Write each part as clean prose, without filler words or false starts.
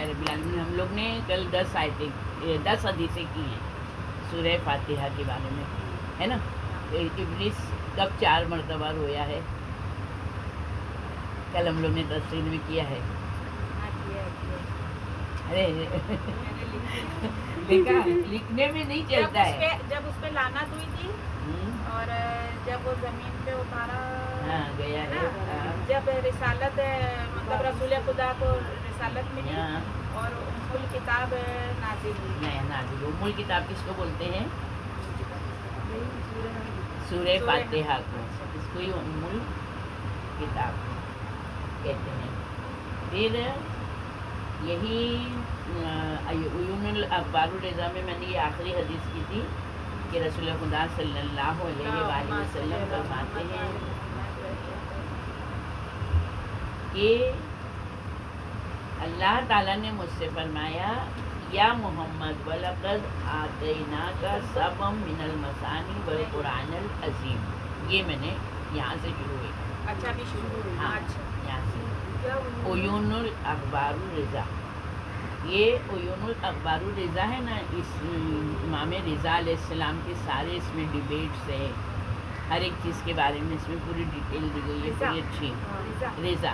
رب العالمین. ہم لوگ نے کل 10 حدیثیں کی ہیں سورہ فاتحہ کے بارے میں، ہے نا. ابلیس کب 4 مرتبہ رویا ہے؟ کل ہم لوگ نے تفسیر میں کیا ہے. ارے دیکھا لکھنے میں نہیں چلتا ہے. جب اس پہ لعنت ہوئی تھی اور جب وہ زمین پہ اتارا گیا ہے، جب رسالت مطلب رسول خدا کو رسالت ملی اور ام الکتاب نازل ہوئی. ام الکتاب کس کو بولتے ہیں؟ سورہ فاتحہ کو. اس کو ہی ام الکتاب کہتے ہیں. پھر یہی عیون الاخبار الرضا میں نے یہ آخری حدیث کی تھی کہ رسول خدا صلی اللہ علیہ وآلہ وسلم فرماتے ہیں کہ اللہ تعالیٰ نے مجھ سے فرمایا یا محمد وَلَقَدْ آتَيْنَاكَ سَبْعًا مِنَ الْمَثَانِي وَالْقُرْآنِ الْعَظِيمِ. یہ میں نے یہاں سے شروع ہوئی. اچھا ابھی شروع ہوئی. ہاں یہاں سے عیون الاخبار الرضا. یہ عیون الاخبار الرضا ہے نا، اس امام رضا علیہ السلام کے سارے اس میں ڈیبیٹس ہے، ہر ایک چیز کے بارے میں اس میں پوری ڈیٹیل دی گئی ہے. پوری اچھی رضا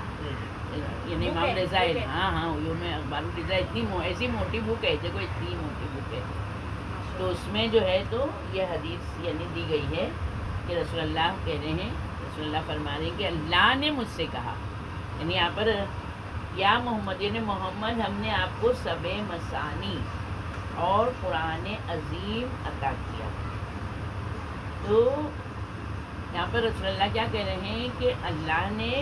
یعنی امام رضا ہے. ہاں عیون اخبار الرضا اتنی ایسی موٹی بک ہے، دیکھو اتنی موٹی بک ہے. تو اس میں جو ہے تو یہ حدیث یعنی دی گئی ہے کہ رسول اللہ کہہ رہے ہیں، رسول اللہ فرما رہے ہیں کہ اللہ نے مجھ سے کہا، یعنی یہاں پر یا محمد یعنی محمد ہم نے آپ کو 7 مثانی اور قرآن عظیم عطا کیا. تو یہاں پر رسول اللہ کیا کہہ رہے ہیں کہ اللہ نے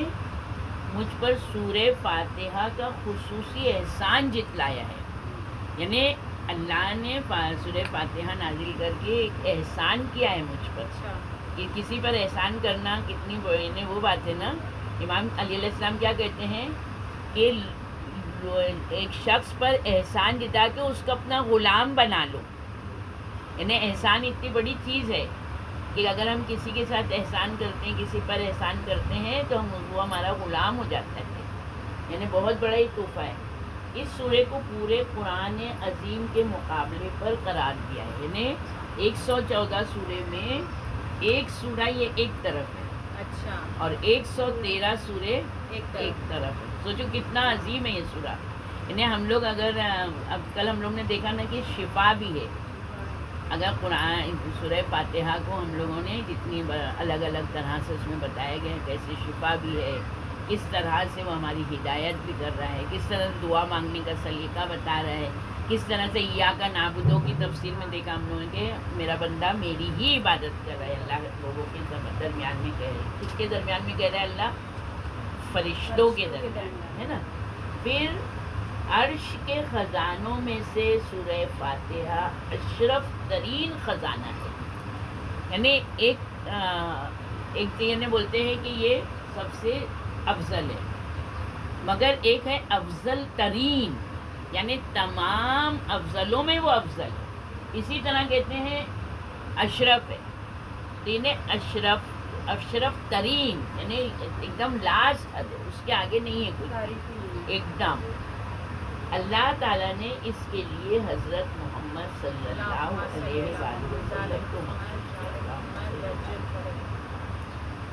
مجھ پر سورہ فاتحہ کا خصوصی احسان جتلایا ہے. یعنی اللہ نے سورہ فاتحہ نازل کر کے ایک احسان کیا ہے مجھ پر. کہ کسی پر احسان کرنا کتنی یعنی وہ بات ہے نا. امام علی علیہ السلام کیا کہتے ہیں کہ ایک شخص پر احسان جتا کے اس کو اپنا غلام بنا لو. یعنی احسان اتنی بڑی چیز ہے کہ اگر ہم کسی کے ساتھ احسان کرتے ہیں، کسی پر احسان کرتے ہیں تو وہ ہمارا غلام ہو جاتا ہے. یعنی بہت بڑا ہی تحفہ ہے. اس سورے کو پورے قرآن عظیم کے مقابلے پر قرار دیا ہے. یعنی 114 سورے میں ایک سورہ یہ ایک طرف ہے. اچھا. اور 113 سورے ایک طرف ہے. سوچو کتنا عظیم ہے یہ سورہ. یعنی ہم لوگ اگر اب کل ہم لوگ نے دیکھا نا کہ شفا بھی ہے. اگر قرآن سورہ فاتحہ کو ہم لوگوں نے جتنی الگ الگ طرح سے اس میں بتایا گیا کیسے شفا بھی ہے، کس طرح سے وہ ہماری ہدایت بھی کر رہا ہے، کس طرح سے دعا مانگنے کا سلیقہ بتا رہا ہے، کس طرح سے ایاک نعبدو کی تفسیر میں دیکھا ہم لوگوں نے کہ میرا بندہ میری ہی عبادت کر رہا ہے. اللہ لوگوں کے درمیان میں کہہ رہے ہیں. کس کے درمیان میں کہہ رہا ہے؟ اللہ فرشتوں کے درمیان ہے نا. پھر عرش کے خزانوں میں سے سورہ فاتحہ اشرف ترین خزانہ ہے. یعنی ایک تو یہ بولتے ہیں کہ یہ سب سے افضل ہے، مگر ایک ہے افضل ترین، یعنی تمام افضلوں میں وہ افضل ہے. اسی طرح کہتے ہیں اشرف ہے، اشرف ترین یعنی ایک دم لاسٹ حد ہے، اس کے آگے نہیں ہے کچھ ایک دم. اللہ تعالیٰ نے اس کے لیے حضرت محمد صلی اللہ علیہ وسلم کو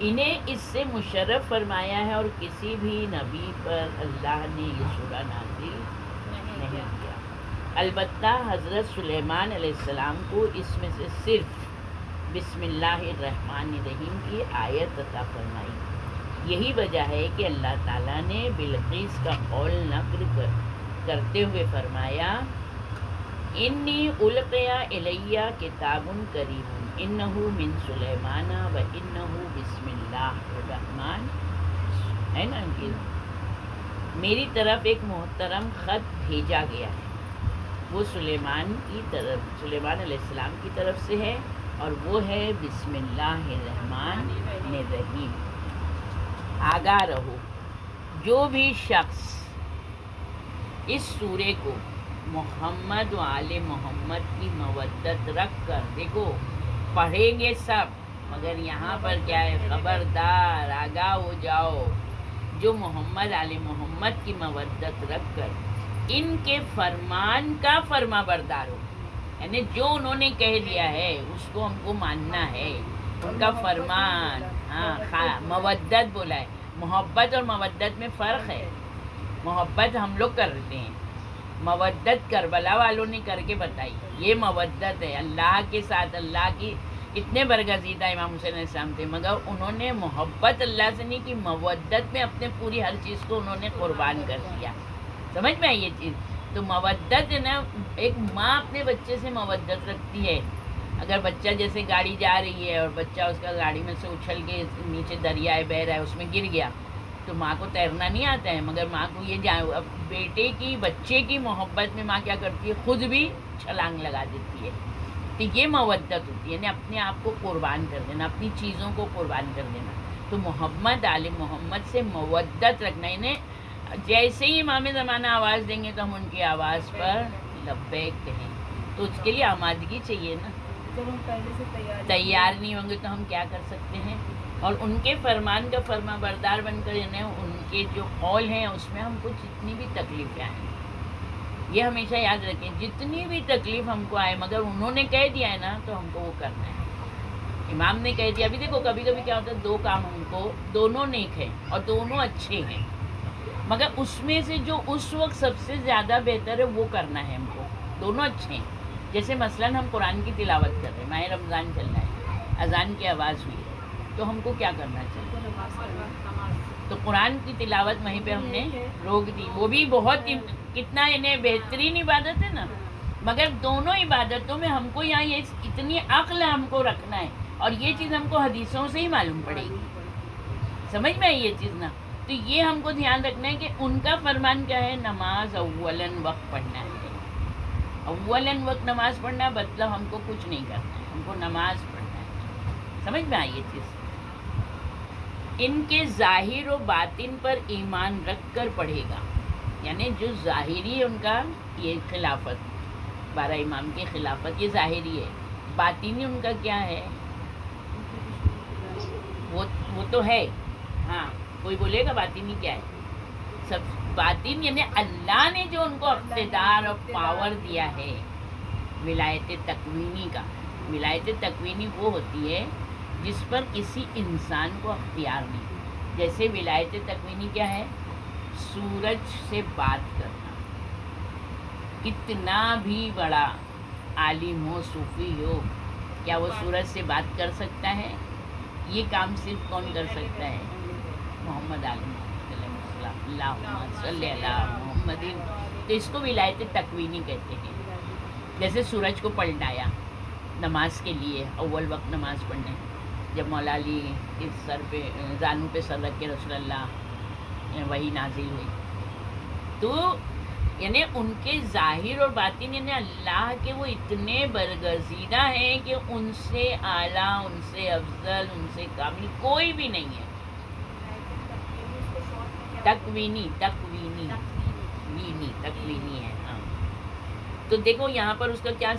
انہیں اس سے مشرف فرمایا ہے، اور کسی بھی نبی پر اللہ نے یہ سورہ نازل نہیں کیا. البتہ حضرت سلیمان علیہ السلام کو اس میں سے صرف بسم اللہ الرحمن الرحیم کی آیت عطا فرمائی. یہی وجہ ہے کہ اللہ تعالیٰ نے بلقیس کا قول نقل کرتے ہوئے فرمایا انی القیا الیہ کتاب کریم انہ من سلیمان و انہ بسم اللہ الرحمن، ہے نا. میری طرف ایک محترم خط بھیجا گیا ہے، وہ سلیمان علیہ السلام کی طرف سے ہے، اور وہ ہے بسم اللہ الرحمن الرحیم. آگاہ رہو، جو بھی شخص اس سورے کو محمد و آل محمد کی مودت رکھ کر، دیکھو پڑھیں گے سب، مگر یہاں پر کیا ہے، خبردار آگاہ ہو جاؤ، جو محمد آل محمد کی مودت رکھ کر ان کے فرمان کا فرما بردار ہو، یعنی جو انہوں نے کہہ دیا ہے اس کو ہم کو ماننا ہے، ان کا فرمان. ہاں مودت بولا ہے. محبت اور مودت میں فرق ہے. محبت ہم لوگ کرتے ہیں، مودت کربلا والوں نے کر کے بتائی. یہ مودت ہے اللہ کے ساتھ. اللہ کی اتنے برگزیدہ امام حسین علیہ السلام تھے، مگر انہوں نے محبت اللہ سے نہیں کی، مودت میں اپنے پوری ہر چیز کو انہوں نے قربان کر دیا. سمجھ میں آئی یہ چیز؟ تو مودت ہے نا، ایک ماں اپنے بچے سے مودت رکھتی ہے. اگر بچہ جیسے گاڑی جا رہی ہے اور بچہ اس کا گاڑی میں سے اچھل کے نیچے دریائے بہہ رہا ہے، اس میں گر گیا، تو ماں کو تیرنا نہیں آتا ہے، مگر ماں کو یہ اب بیٹے کی بچے کی محبت میں ماں کیا کرتی ہے، خود بھی چھلانگ لگا دیتی ہے. تو یہ مودت ہوتی ہے، یعنی اپنے آپ کو قربان کر دینا، اپنی چیزوں کو قربان کر دینا. تو محمد آل محمد سے مودت رکھنا، انہیں جیسے ہی امام زمانہ آواز دیں گے تو ہم ان کی آواز پر لبیک کہیں. تو اس کے لیے آمادگی چاہیے نا. جب ہم پہلے سے تیار نہیں ہوں گے تو ہم کیا کر سکتے ہیں؟ اور ان کے فرمان کا فرما بردار بن کر یعنی ان کے جو قول ہیں اس میں ہم کو جتنی بھی تکلیفیں آئیں، یہ ہمیشہ یاد رکھیں، جتنی بھی تکلیف ہم کو آئے مگر انہوں نے کہہ دیا ہے نا تو ہم کو وہ کرنا ہے. امام نے کہہ دیا. ابھی دیکھو کبھی کبھی کیا ہوتا ہے، دو کام ہم کو دونوں نیک ہیں اور دونوں اچھے ہیں، مگر اس میں سے جو اس وقت سب سے زیادہ بہتر ہے وہ کرنا ہے ہم کو. دونوں اچھے ہیں. جیسے مثلاً ہم قرآن کی تلاوت کر رہے ہیں، ماہ رمضان چل رہا ہے، اذان کی آواز ہوئی ہے، تو ہم کو کیا کرنا چاہیے؟ تو قرآن کی تلاوت وہیں پہ ہم نے روک دی. وہ بھی بہت کتنا انہیں بہترین عبادت ہے نا، مگر دونوں عبادتوں میں ہم کو یہاں یہ اتنی عقل ہم کو رکھنا ہے، اور یہ چیز ہم کو حدیثوں سے ہی معلوم پڑے گی. سمجھ میں آئی یہ چیز نا؟ تو یہ ہم کو دھیان رکھنا ہے کہ ان کا فرمان کیا ہے، نماز اولاً وقت پڑھنا ہے. اولاً وقت نماز پڑھنا، مطلب ہم کو کچھ نہیں کرنا ہے، ہم کو نماز پڑھنا ہے. سمجھ میں آئی یہ چیز؟ ان کے ظاہر و باطن پر ایمان رکھ کر پڑھے گا، یعنی جو ظاہری ہے ان کا یہ خلافت، 12 امام کی خلافت یہ ظاہری ہے. باطنی ان کا کیا ہے؟ وہ تو ہے. ہاں کوئی بولے گا باطنی کیا ہے؟ سب باطن یعنی اللہ نے جو ان کو اقتدار اور پاور دیا ہے ولایت تکوینی کا. ولایت تکوینی وہ ہوتی ہے جس پر کسی انسان کو اختیار نہیں. جیسے ولایت تکوینی کیا ہے؟ سورج سے بات کرنا. کتنا بھی بڑا عالم ہو، صوفی ہو، کیا وہ سورج سے بات کر سکتا ہے؟ یہ کام صرف کون کر سکتا ہے؟ محمد عالم اللہم صلی اللہ محمد. تو اس کو ولایت تکوینی کہتے ہیں. جیسے سورج کو پلٹایا نماز کے لیے، اول وقت نماز پڑھنے، جب مولا علی اس سر پہ زانو پہ سر رکھ کے رسول اللہ وہی نازل ہوئی. تو یعنی ان کے ظاہر اور باطن یعنی اللہ کے وہ اتنے برگزیدہ ہیں کہ ان سے اعلیٰ، ان سے افضل، ان سے کامل کوئی بھی نہیں ہے. تکوینی ہے. ہاں تو دیکھو یہاں پر اس کا کیا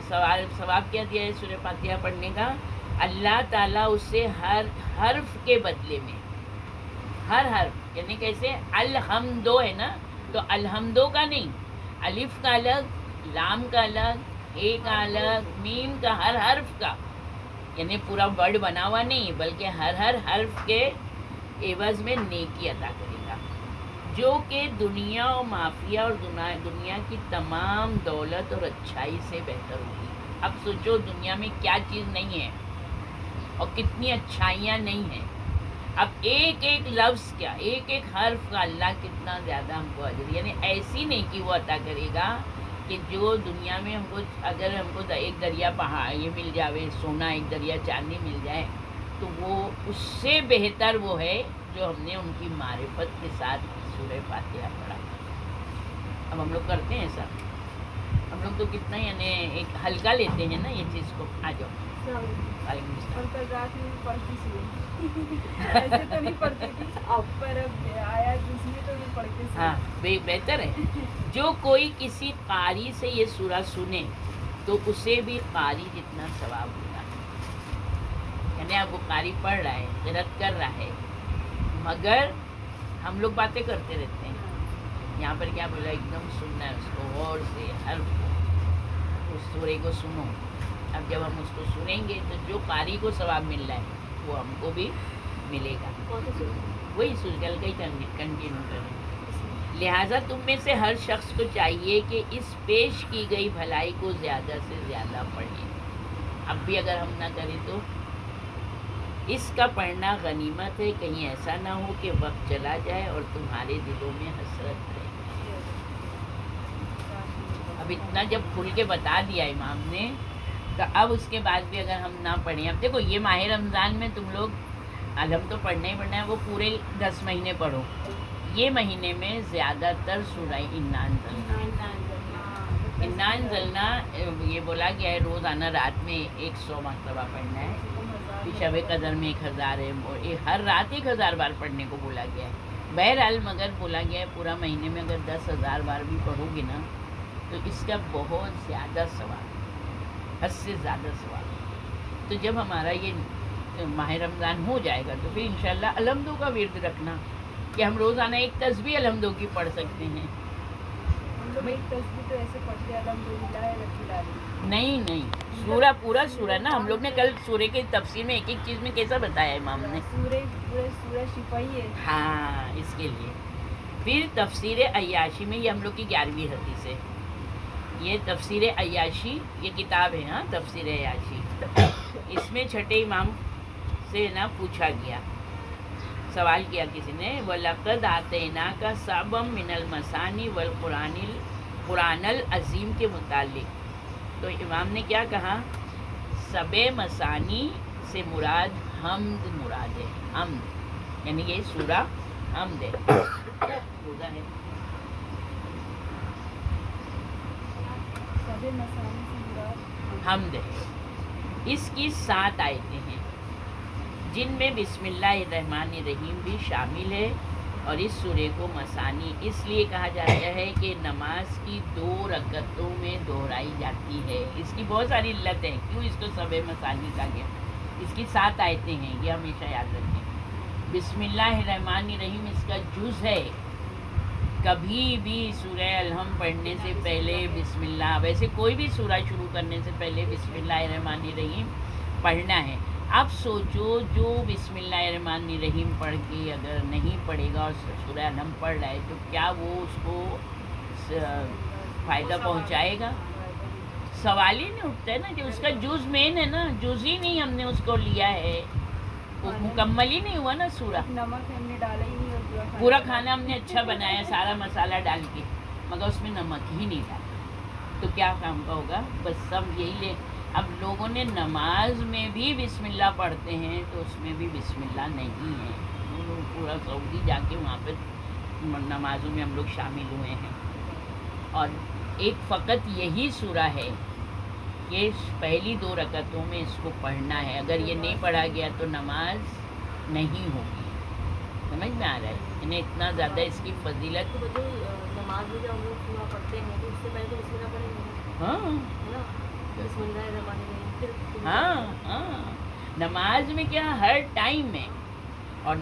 ثواب کیا دیا ہے سورہ فاتحہ پڑھنے کا؟ اللہ تعالیٰ اس سے ہر حرف کے بدلے میں، ہر حرف یعنی کیسے الحمدو ہے نا، تو الحمدو کا نہیں، الف کا الگ، لام کا الگ، اے کا الگ، میم کا، ہر حرف کا، یعنی پورا ورڈ بنا ہوا نہیں بلکہ ہر حرف کے عوض میں نیکی عطا کرے گا، جو کہ دنیا و مافیہ اور دنیا کی تمام دولت اور اچھائی سے بہتر ہوگی. اب سوچو دنیا میں کیا چیز نہیں ہے اور کتنی اچھائیاں نہیں ہیں. اب ایک ایک لفظ کیا، ایک ایک حرف کا اللہ کتنا زیادہ ہم کو اجر، یعنی ایسی نیکی وہ عطا کرے گا کہ جو دنیا میں ہم کو اگر ہم کو ایک دریا پہاڑ یہ مل جاوے سونا، ایک دریا چاندی مل جائے تو وہ اس سے بہتر وہ ہے جو ہم نے ان کی معرفت کے ساتھ سورہ فاتحہ پڑھا. اب ہم لوگ کرتے ہیں سر، ہم لوگ تو کتنا یعنی ایک ہلکا لیتے ہیں نا یہ چیز کو. آ جاؤ. وعلیکم السلام. ہاں بہتر ہے. جو کوئی کسی قاری سے یہ سورہ سنے تو اسے بھی قاری جتنا ثواب ہوگا. یعنی اب وہ قاری پڑھ رہا ہے، قرأت کر رہا ہے، مگر ہم لوگ باتیں کرتے رہتے ہیں. یہاں پر کیا بولا؟ ایک دم سننا ہے اس کو غور سے، ہر اس سورے کو سنو. اب جب ہم اس کو سنیں گے تو جو قاری کو ثواب مل رہا ہے وہ ہم کو بھی ملے گا. وہی سجل کا ہی کنٹینیو کریں. لہٰذا تم میں سے ہر شخص کو چاہیے کہ اس پیش کی گئی بھلائی کو زیادہ سے زیادہ پڑھیں. اب بھی اگر ہم نہ کریں تو اس کا پڑھنا غنیمت ہے، کہیں ایسا نہ ہو کہ وقت چلا جائے اور تمہارے دلوں میں حسرت رہے. اب اتنا جب کھل کے بتا دیا امام نے تو اب اس کے بعد بھی اگر ہم نہ پڑھیں. اب دیکھو یہ ماہ رمضان میں تم لوگ الحم تو پڑھنا ہی پڑھنا ہے، وہ پورے 10 مہینے پڑھو. یہ مہینے میں زیادہ تر سورہ انا انزلنا یہ بولا گیا ہے روزانہ رات میں 100 مرتبہ پڑھنا ہے. شب قدر میں 1000 ہے، ہر رات 1000 بار پڑھنے کو بولا گیا ہے. بہرحال مگر بولا گیا ہے پورا مہینے میں اگر 10,000 بار بھی پڑھو گے نا تو اس کا بہت زیادہ ثواب، حد سے زیادہ ثواب. تو جب ہمارا یہ ماہ رمضان ہو جائے گا تو پھر انشاءاللہ الحمدو کا ورد رکھنا کہ ہم روزانہ ایک تسبیح الحمدو کی پڑھ سکتے ہیں. ایک تسبیح تو ایسے پڑھتے ہیں الحمدللہ رب العالمین. نہیں سورہ پورا سورہ نا، ہم لوگ نے کل سورہ کی تفسیر میں ایک ایک چیز میں کیسا بتایا امام نے. سورہ شفا ہی ہے. ہاں اس کے لیے پھر تفسیر عیاشی میں یہ ہم لوگ کی 11ویں حدیث ہے. یہ تفسیر عیاشی یہ کتاب ہے. ہاں تفسیر عیاشی اس میں چھٹے امام سے نا پوچھا گیا، سوال کیا کسی نے، وَلَقَدْ آتَيْنَاكَ سَبْعًا مِنَ الْمَثَانِي وَالْقُرْآنِ الْعَظِيمِ کے متعلق. تو امام نے کیا کہا؟ 7 مثانی سے مراد حمد مراد ہے. حمد یعنی یہ سورہ حمد ہے. روزہ ہے حمد ہے. اس کی 7 آیتیں ہیں جن میں بسم اللہ الرحمن الرحیم بھی شامل ہے. اور اس سورے کو مثانی اس لیے کہا جاتا ہے کہ نماز کی 2 رکعتوں میں دہرائی جاتی ہے. اس کی بہت ساری علت ہیں کیوں اس کو 7 مثانی کہا گیا. اس کی 7 آیتیں ہیں، یہ ہمیشہ یاد رکھیں. بسم اللہ الرحمن الرحیم اس کا جز ہے. کبھی بھی سورہ الحم پڑھنے سے پہلے بسم اللہ، ویسے کوئی بھی سورہ شروع کرنے سے پہلے بسم اللہ الرحمن الرحیم پڑھنا ہے. اب سوچو جو بسم اللہ الرحمن الرحیم پڑھ کے اگر نہیں پڑھے گا اور سورہ الحم پڑھ رہا ہے تو کیا وہ اس کو فائدہ پہنچائے گا؟ سوال ہی نہیں اٹھتا ہے نا. جو اس کا جز مین ہے نا، جز ہی نہیں ہم نے اس کو لیا ہے، وہ مکمل ہی نہیں ہوا نا سورہ. نمک ہم نے ڈالا ہی نہیں اور پورا کھانا ہم نے اچھا بنایا سارا مسالہ ڈال کے مگر اس میں نمک ہی نہیں ڈالا تو کیا کام کا ہوگا؟ بس سب یہی لے. اب لوگوں نے نماز میں بھی بسم اللہ پڑھتے ہیں تو اس میں بھی بسم اللہ نہیں ہے. پورا سعودی جا کے وہاں پہ نمازوں میں ہم لوگ شامل ہوئے ہیں اور ایک فقط یہی سورہ ہے کہ پہلی 2 رکعتوں میں اس کو پڑھنا ہے. اگر یہ نہیں پڑھا گیا تو نماز نہیں ہوگی. سمجھ میں آ رہا ہے انہیں اتنا زیادہ اس کی فضیلت. نماز میں جو ہم لوگ سورہ پڑھتے ہیں تو اس سے پہلے تو بسم اللہ پڑھیں گے. ہاں بسم اللہ الرحمن الرحیم. ہاں نماز میں کیا ہر ٹائم میں. اور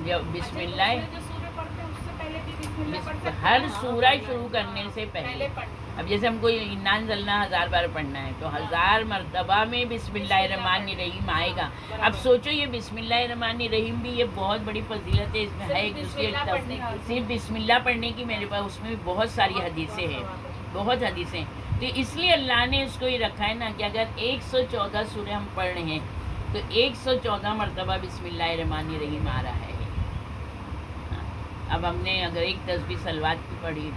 جب بسم اللہ جو سورہ پڑھتے ہیں اس سے پہلے بھی بسم اللہ پڑھ سکتے ہیں. ہر سورہ شروع کرنے سے پہلے. اب جیسے ہم کو انا انزلنا 1000 بار پڑھنا ہے تو 1000 مرتبہ میں بسم اللہ الرحمن الرحیم آئے گا. اب سوچو یہ بسم اللہ الرحمن الرحیم بھی یہ بہت بڑی فضیلت ہے. اس میں ہے صرف بسم اللہ پڑھنے کی میرے پاس اس میں بھی بہت ساری حدیثیں ہیں، بہت حدیثیں. تو اس لیے اللہ نے اس کو یہ رکھا ہے نا کہ اگر 114 سورے ہم پڑھ رہے ہیں تو 114 مرتبہ بسم اللہ الرحمن الرحیم آ رہا ہے. اب ہم نے اگر ایک تسبیح صلوات کی پڑھی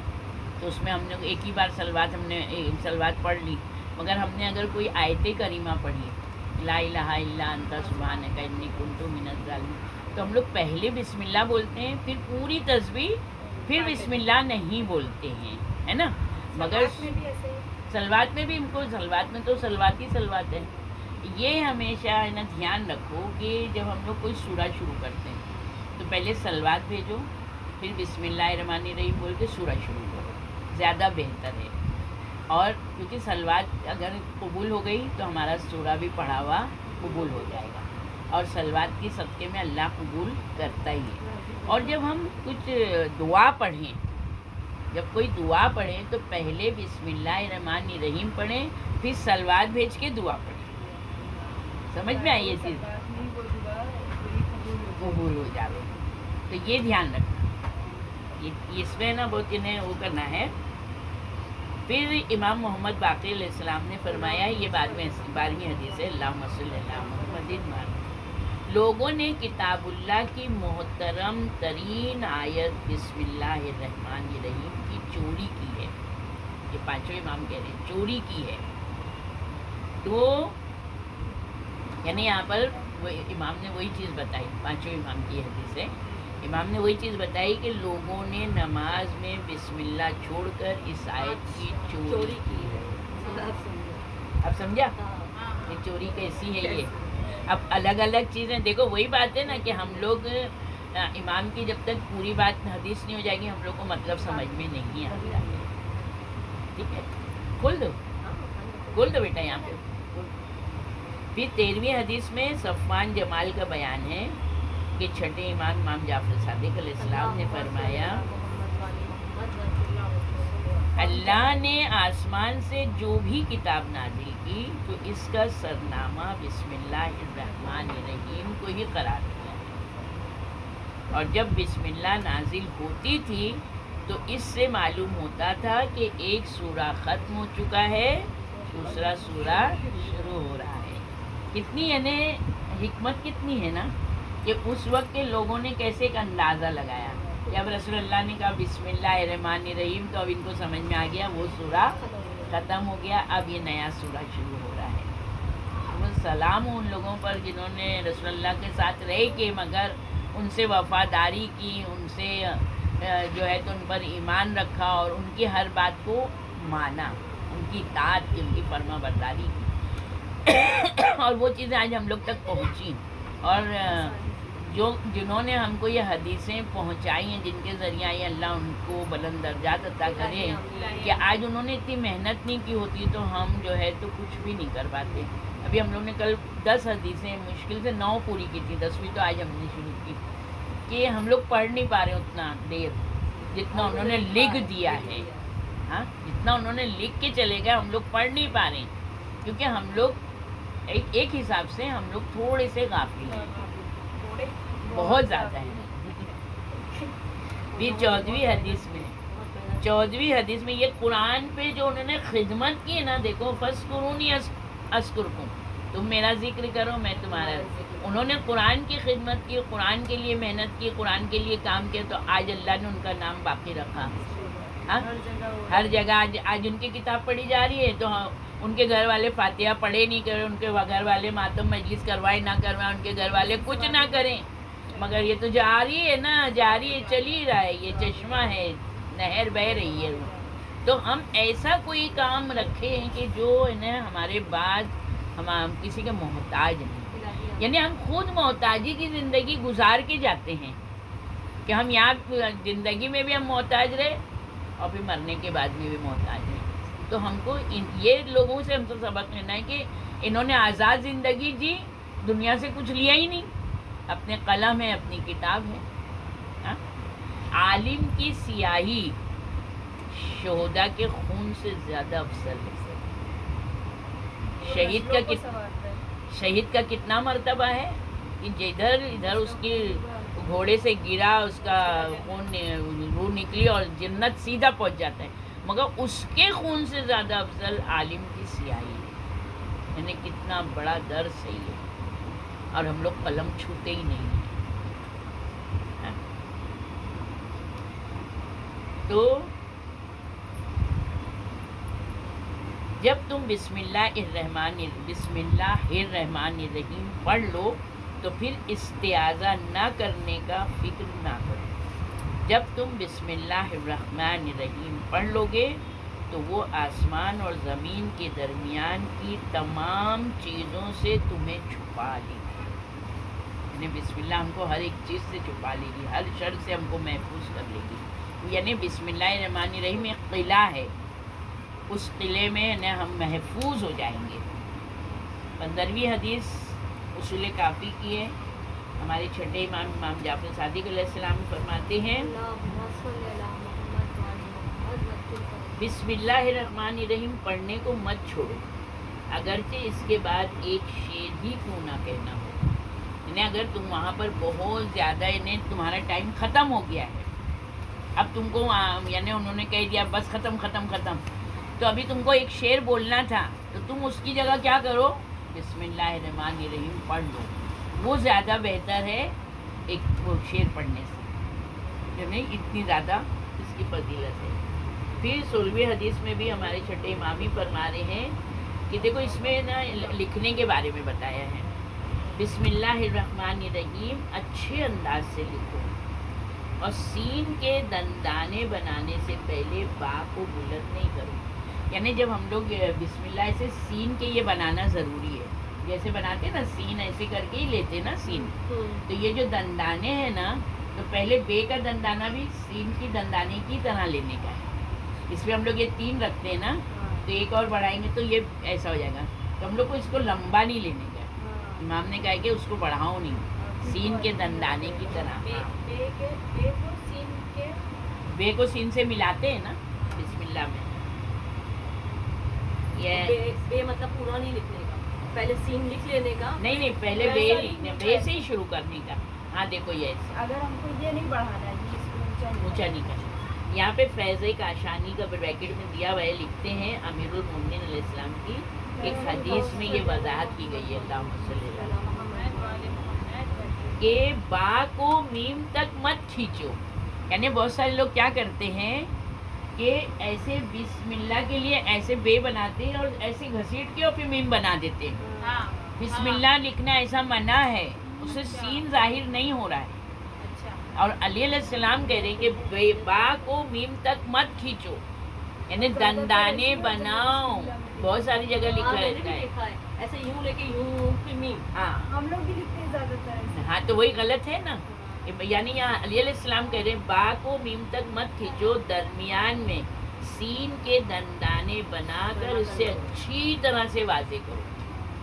تو اس میں ہم نے ایک ہی بار صلوات پڑھ لی، مگر ہم نے اگر کوئی آیت کریمہ پڑھی لا الہ الا انت سبحانک انی کنت من الظالمین تو ہم لوگ پہلے بسم اللہ بولتے ہیں پھر پوری تسبیح پھر بسم اللہ نہیں بولتے ہیں، ہے نا. مگر صلوات میں بھی ہم کو صلوات میں تو صلوات ہی صلوات ہے. یہ ہمیشہ ہے نا دھیان رکھو کہ جب ہم لوگ کوئی سورہ شروع کرتے ہیں تو پہلے صلوات بھیجو پھر بسم اللہ الرحمن الرحیم بول کے سورہ شروع کرو، زیادہ بہتر ہے. اور کیونکہ صلوات اگر قبول ہو گئی تو ہمارا سورہ بھی پڑھا ہوا قبول ہو جائے گا اور صلوات کی صدقے میں اللہ قبول کرتا ہی ہے. اور جب ہم کچھ دعا پڑھیں جب کوئی دعا پڑھے تو پہلے بسم اللہ الرحمن الرحیم پڑھیں، پھر صلوات بھیج کے دعا پڑھیں. سمجھ میں آئی یہ چیز؟ قبول ہو جاوے. تو یہ دھیان رکھنا، اس میں نا بہت انہیں وہ کرنا ہے. پھر امام محمد باقر علیہ السلام نے فرمایا، یہ بعد میں 12ویں حدیث ہے، اللہم صلی اللہ محمد. لوگوں نے کتاب اللہ کی محترم ترین آیت بسم اللہ الرحمن الرحیم کی چوری کی ہے. یہ پانچوں امام کہہ رہے ہیں چوری کی ہے. تو یعنی یہاں پر امام نے وہی چیز بتائی، پانچوں امام کی حدیث ہے، امام نے وہی چیز بتائی کہ لوگوں نے نماز میں بسم اللہ چھوڑ کر اس آیت کی چوری کی ہے. اب سمجھا یہ چوری کیسی ہے؟ یہ اب الگ الگ چیزیں دیکھو، وہی بات ہے نا کہ ہم لوگ امام کی جب تک پوری بات حدیث نہیں ہو جائے گی ہم لوگ کو مطلب سمجھ میں نہیں آتا. ٹھیک ہے، کھول دو بیٹا یہاں پہ. پھر 13ویں حدیث میں صفوان جمال کا بیان ہے کہ چھٹے امام جعفر صادق علیہ السلام نے فرمایا، اللہ نے آسمان سے جو بھی کتاب نازل کی تو اس کا سرنامہ بسم اللہ الرحمن الرحیم کو ہی قرار دیا ہے. اور جب بسم اللہ نازل ہوتی تھی تو اس سے معلوم ہوتا تھا کہ ایک سورہ ختم ہو چکا ہے، دوسرا سورہ شروع ہو رہا ہے. کتنی یعنی حکمت کتنی ہے نا کہ اس وقت کے لوگوں نے کیسے ایک اندازہ لگایا کہ اب رسول اللہ نے کہا بسم اللہ الرحمن الرحیم تو اب ان کو سمجھ میں آ گیا وہ سورہ ختم ہو گیا، اب یہ نیا سورہ شروع ہو رہا ہے. سلام ان لوگوں پر جنہوں نے رسول اللہ کے ساتھ رہ کے مگر ان سے وفاداری کی، ان سے جو ہے تو ان پر ایمان رکھا اور ان کی ہر بات کو مانا، ان کی اطاعت کی، ان کی فرما برداری کی. اور وہ چیزیں آج ہم لوگ تک پہنچی، اور جنہوں نے ہم کو یہ حدیثیں پہنچائی ہیں جن کے ذریعہ یہ اللہ ان کو بلند درجات عطا کرے کہ آج انہوں نے اتنی محنت نہیں کی ہوتی تو ہم جو ہے تو کچھ بھی نہیں کر پاتے. ابھی ہم لوگ نے کل 10 حدیثیں مشکل سے 9 پوری کی تھی، 10ویں تو آج ہم نے شروع کی کہ ہم لوگ پڑھ نہیں پا رہے اتنا دیر جتنا انہوں نے لکھ دیا ہے. ہاں جتنا انہوں نے لکھ کے چلے گئے ہم لوگ پڑھ نہیں پا رہے کیونکہ ہم لوگ ایک حساب سے ہم لوگ تھوڑے سے غافل ہیں، بہت زیادہ ہیں. پھر 14ویں حدیث میں یہ قرآن پہ جو انہوں نے خدمت کی نا، دیکھو فَاذْكُرُونِی اذْکُرْکُم، تم میرا ذکر کرو میں تمہارا. انہوں نے قرآن کی خدمت کی، قرآن کے لیے محنت کی، قرآن کے لیے کام کیا، تو آج اللہ نے ان کا نام باقی رکھا. ہر جگہ آج ان کی کتاب پڑھی جا رہی ہے تو ان کے گھر والے فاتحہ پڑھے نہیں کریں، ان کے گھر والے ماتم مجلس کروائے نہ کروائے، ان کے گھر والے کچھ نہ کریں، مگر یہ تو جاری ہے نا، جاری ہے، چل ہی رہا ہے، یہ چشمہ ہے، نہر بہہ رہی ہے. تو ہم ایسا کوئی کام رکھیں کہ جو انہیں ہمارے بعد ہم کسی کے محتاج نہیں، یعنی ہم خود محتاجی کی زندگی گزار کے جاتے ہیں کہ ہم یہاں زندگی میں بھی ہم محتاج رہے اور پھر مرنے کے بعد میں بھی محتاج ہیں. تو ہم کو یہ لوگوں سے ہم تو سبق لینا ہے کہ انہوں نے آزاد زندگی جی، دنیا سے کچھ لیا ہی نہیں، اپنے قلم ہے، اپنی کتاب ہے. ہاں؟ عالم کی سیاہی شہداء کے خون سے زیادہ افضل ہے. شہید کا کتنا مرتبہ ہے کہ ادھر اس کی گھوڑے سے گرا، اس کا خون روح نکلی اور جنت سیدھا پہنچ جاتا ہے، مگر اس کے خون سے زیادہ افضل عالم کی سیاہی ہے. یعنی کتنا بڑا درس ہے یہ، اور ہم لوگ قلم چھوتے ہی نہیں ہیں. تو جب تم بسم اللہ الرحمن الرحیم پڑھ لو تو پھر استعاذہ نہ کرنے کا فکر نہ کرو. جب تم بسم اللہ الرحمن الرحیم پڑھ لو گے تو وہ آسمان اور زمین کے درمیان کی تمام چیزوں سے تمہیں چھپا لے گی. یعنی بسم اللہ ہم کو ہر ایک چیز سے چھپا لے گی، ہر شر سے ہم کو محفوظ کر لے گی. یعنی بسم اللہ الرحمن الرحیم ایک قلعہ ہے، اس قلعے میں ہم محفوظ ہو جائیں گے. 15ویں حدیث اصول کافی کی ہے. ہمارے چھٹے امام جعفر صادق علیہ السلام فرماتے ہیں بسم اللہ الرحمن الرحیم پڑھنے کو مت چھوڑو، اگرچہ اس کے بعد ایک شعر ہی کیوں نہ کہنا ہو. یعنی اگر تم وہاں پر بہت زیادہ یعنی تمہارا ٹائم ختم ہو گیا ہے، اب تم کو یعنی انہوں نے کہہ دیا بس ختم ختم ختم، تو ابھی تم کو ایک شعر بولنا تھا، تو تم اس کی جگہ کیا کرو، بسم اللہ الرحمن الرحیم پڑھ لو. وہ زیادہ بہتر ہے ایک شعر پڑھنے سے، یعنی اتنی زیادہ اس کی فضیلت ہے. پھر 16ویں حدیث میں بھی ہمارے چھٹے امام ہی فرما رہے ہیں کہ دیکھو اس میں نا لکھنے کے بارے میں بتایا ہے. بسم اللہ الرحمن الرحیم اچھے انداز سے لکھو، اور سین کے دندانے بنانے سے پہلے با کو بلند نہیں کرو. یعنی جب ہم لوگ بسم اللہ سے سین کے یہ بنانا ضروری ہے، جیسے بناتے نا سین ایسے کر کے ہی لیتے نا سین، تو یہ جو دندانے ہیں نا، تو پہلے بے کا دندانہ بھی سین کی دندانے کی طرح لینے کا ہے. اس میں ہم لوگ یہ 3 رکھتے ہیں نا، تو ایک اور بڑھائیں گے تو یہ ایسا ہو جائے گا. تو ہم لوگ کو اس کو لمبا نہیں لینے کا. امام نے کہا کہ اس کو بڑھاؤ نہیں، سین کے دندانے کی طرح. بے کو سین سے ملاتے ہیں نا بسم اللہ میں. یہ بے مطلب پورا نہیں لکھنے کا، پہلے سین لکھ لینے کا. نہیں پہلے بے لکھنے، بے سے ہی شروع کرنے کا. ہاں دیکھو یہ ایسا اگر ہم کو یہ نہیں بڑھانا ہے جی، اس کو اونچا نہیں کرنا. یہاں پہ فیض کاشانی کا بریکٹ میں دیا ہوا ہے، لکھتے ہیں امیر المومنین علیہ السلام کی ایک حدیث میں یہ وضاحت کی گئی ہے، اللہم صلی اللہ علیہ وسلم، کہ با کو میم تک مت کھینچو. یعنی بہت سارے لوگ کیا کرتے ہیں کہ ایسے بسم اللہ کے لیے ایسے بے بناتے ہیں اور ایسے گھسیٹ کے اور پھر میم بنا دیتے ہیں. بسم اللہ لکھنا ایسا منع ہے، اس سے سین ظاہر نہیں ہو رہا ہے. اور علی علیہ السلام کہہ رہے ہیں کہ با کو میم تک مت کھینچو، یعنی دندانے بناؤ. بہت ساری جگہ لکھا رہتا ہے ایسے یوں لے کے یوں پھر میم. ہاں ہم لوگ بھی لکھتے ہیں زیادہ تر. ہاں تو وہی غلط ہے نا. یعنی یہاں علی علیہ السلام کہہ رہے ہیں با کو میم تک مت کھینچو، درمیان میں سین کے دندانے بنا کر اس سے اچھی طرح سے واضح کرو.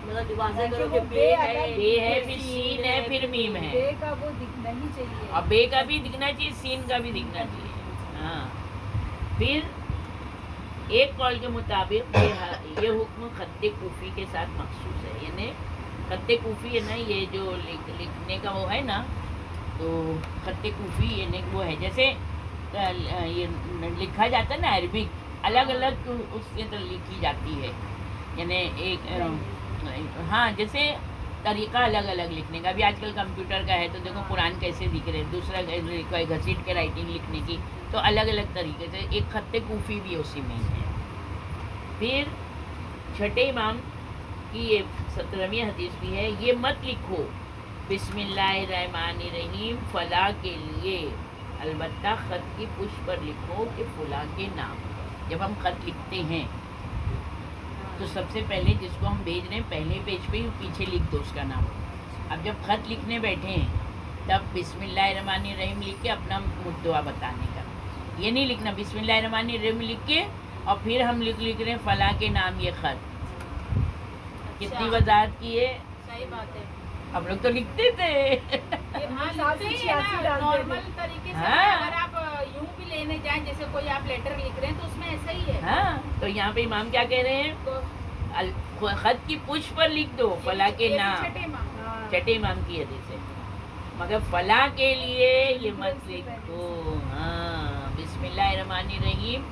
مطلب واضح کرو کہ بے ہے، بے ہے پھر سین ہے پھر میم ہے. بے کا وہ دکھنا ہی چاہیے، اور بے کا بھی دکھنا چاہیے، سین کا بھی دکھنا چاہیے. ہاں پھر ایک قول کے مطابق یہ حکم خط کوفی کے ساتھ مخصوص ہے. یعنی خط کوفی ہے نا، یہ جو لکھنے کا وہ ہے نا، تو خط کوفی یعنی وہ ہے جیسے یہ لکھا جاتا ہے نا عربک، الگ الگ اس کے طرح لکھی جاتی ہے. یعنی ایک ہاں جیسے طریقہ الگ الگ لکھنے کا. ابھی آج کل کمپیوٹر کا ہے تو دیکھو قرآن کیسے دکھ رہے ہیں، دوسرا گھسیٹ کے رائٹنگ لکھنے کی، تو الگ الگ طریقے سے. ایک خط کوفی بھی اسی میں ہے. پھر چھٹے امام کی یہ 17ویں حدیث بھی ہے، یہ مت لکھو بسم اللہ الرحمن الرحیم فلاں کے لیے، البتہ خط کی پشت پر لکھو کہ فلاں کے نام. جب ہم خط لکھتے ہیں تو سب سے پہلے جس کو ہم بھیج رہے ہیں پہلے پیج پہ ہی پیچھے لکھ دو اس کا نام. اب جب خط لکھنے بیٹھے ہیں تب بسم اللہ الرحمن الرحیم لکھ کے اپنا مدعا بتانے کا. یہ نہیں لکھنا بسم اللہ الرحمن الرحیم لکھ کے اور پھر ہم لکھ رہے ہیں فلاں کے نام یہ خط. کتنی وضاحت کی ہے. صحیح بات ہے. ہم لوگ تو لکھتے تھے. نارمل طریقے سے اگر آپ یوں بھی لینے جائیں، جیسے کوئی آپ لیٹر لکھ رہے ہیں تو اس میں ایسا ہی ہے. ہاں تو یہاں پہ امام کیا کہہ رہے ہیں، خط کی پشت پر لکھ دو فلاں کے نام. چھٹے امام کی حدیث ہے، مگر فلاں کے لیے یہ مت لکھو. ہاں بسم اللہ الرحمن الرحیم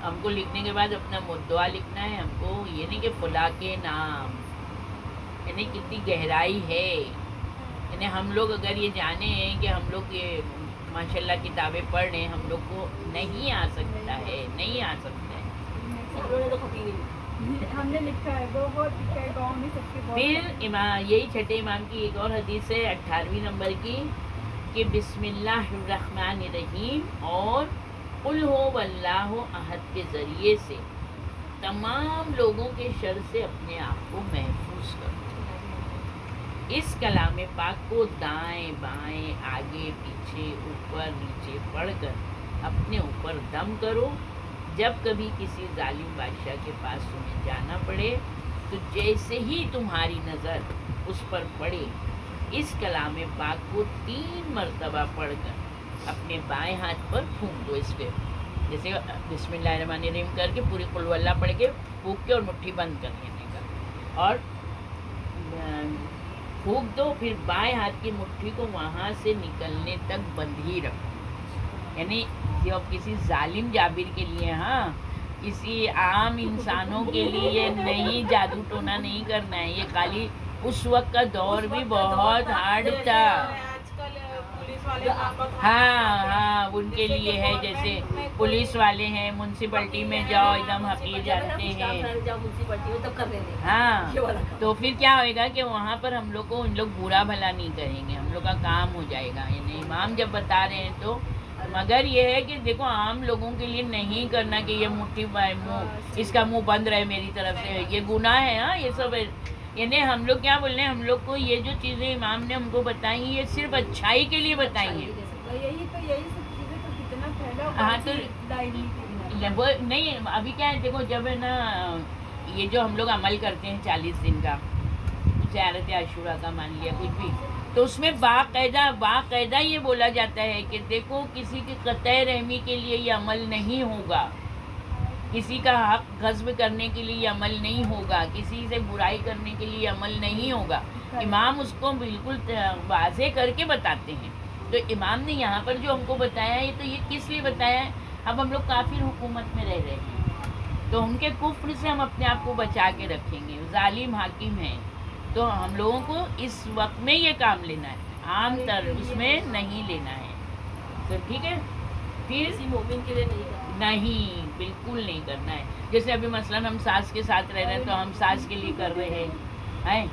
ہم کو لکھنے کے بعد اپنا مدعا لکھنا ہے ہم کو، یہ نہیں کہ فلاں کے نام. یعنی کتنی گہرائی ہے. یعنی ہم لوگ اگر یہ جانے ہیں کہ ہم لوگ یہ ماشاء اللہ کتابیں پڑھ رہے ہیں، ہم لوگ کو نہیں آ سکتا ہے، نہیں آ سکتا ہے. ہم نے لکھا ہے، بہت لکھا ہے گاؤں میں سب کے. پھر یہی چھٹے امام کی ایک اور حدیث ہے 18ویں نمبر کی، کہ بسم اللہ الرحمن الرحیم اور قل ہو واللہ احد کے ذریعے سے تمام لوگوں کے شر سے اپنے آپ کو محفوظ کرو. اس کلام پاک کو دائیں بائیں آگے پیچھے اوپر نیچے پڑھ کر اپنے اوپر دم کرو. جب کبھی کسی ظالم بادشاہ کے پاس تمہیں جانا پڑے تو جیسے ہی تمہاری نظر اس پر پڑے اس کلام پاک کو 3 مرتبہ پڑھ کر اپنے بائیں ہاتھ پر پھونک دو. اس پہ جیسے بسم اللہ الرحمن الرحیم کر کے پوری قل واللہ پڑھ کے پھونک کے اور مٹھی بند کر لینے کا، اور پھونک دو، پھر بائیں ہاتھ کی مٹھی کو وہاں سے نکلنے تک بند ہی رکھو، یعنی جو کسی ظالم جابر کے لیے، ہاں کسی عام انسانوں کے لیے نہیں، جادو ٹونا نہیں کرنا ہے، یہ خالی اس وقت کا دور بھی بہت ہارڈ تھا، آج کل پولیس والے ہاں ان کے لیے ہے، جیسے پولیس والے ہیں میونسپلٹی میں جاؤ ایک دم حقیر جانتے ہیں، ہاں تو پھر کیا ہوئے گا کہ وہاں پر ہم لوگ کو ان لوگ برا بھلا نہیں کریں گے، ہم لوگ کا کام ہو جائے گا، یعنی امام جب بتا رہے ہیں تو، مگر یہ ہے کہ دیکھو عام لوگوں کے لیے نہیں کرنا کہ یہ مٹھی اس کا منہ بند رہے میری طرف سے، یہ گناہ ہے، ہاں یہ سب، یعنی ہم لوگ کیا بول رہے ہیں، ہم لوگ کو یہ جو چیزیں امام نے ہم کو بتائی ہیں یہ صرف اچھائی کے لیے بتائی ہیں، یہی سب چیزیں تو کتنا پھیلا ہاں تو وہ نہیں، ابھی کیا ہے دیکھو، جب ہے نا یہ جو ہم لوگ عمل کرتے ہیں 40 دن کا، زیارت عاشورہ کا مان لیا کچھ بھی، تو اس میں باقاعدہ یہ بولا جاتا ہے کہ دیکھو کسی کی قطع رحمی کے لیے یہ عمل نہیں ہوگا، کسی کا حق غصب کرنے کے لیے یہ عمل نہیں ہوگا، کسی سے برائی کرنے کے لیے یہ عمل نہیں ہوگا، امام اس کو بالکل واضح کر کے بتاتے ہیں، تو امام نے یہاں پر جو ہم کو بتایا ہے تو یہ کس لیے بتایا ہے، اب ہم لوگ کافر حکومت میں رہ رہے ہیں تو ان کے کفر سے ہم اپنے آپ کو بچا کے رکھیں گے، ظالم حاکم ہیں، تو ہم لوگوں کو اس وقت میں یہ کام لینا ہے، عام تر اس میں نہیں لینا ہے، تو ٹھیک ہے، پھر کسی مومن کے لیے نہیں کرنا، نہیں بالکل نہیں کرنا ہے، جیسے ابھی مثلاً ہم ساس کے ساتھ رہ رہے ہیں تو ہم ساس کے لیے کر رہے ہیں،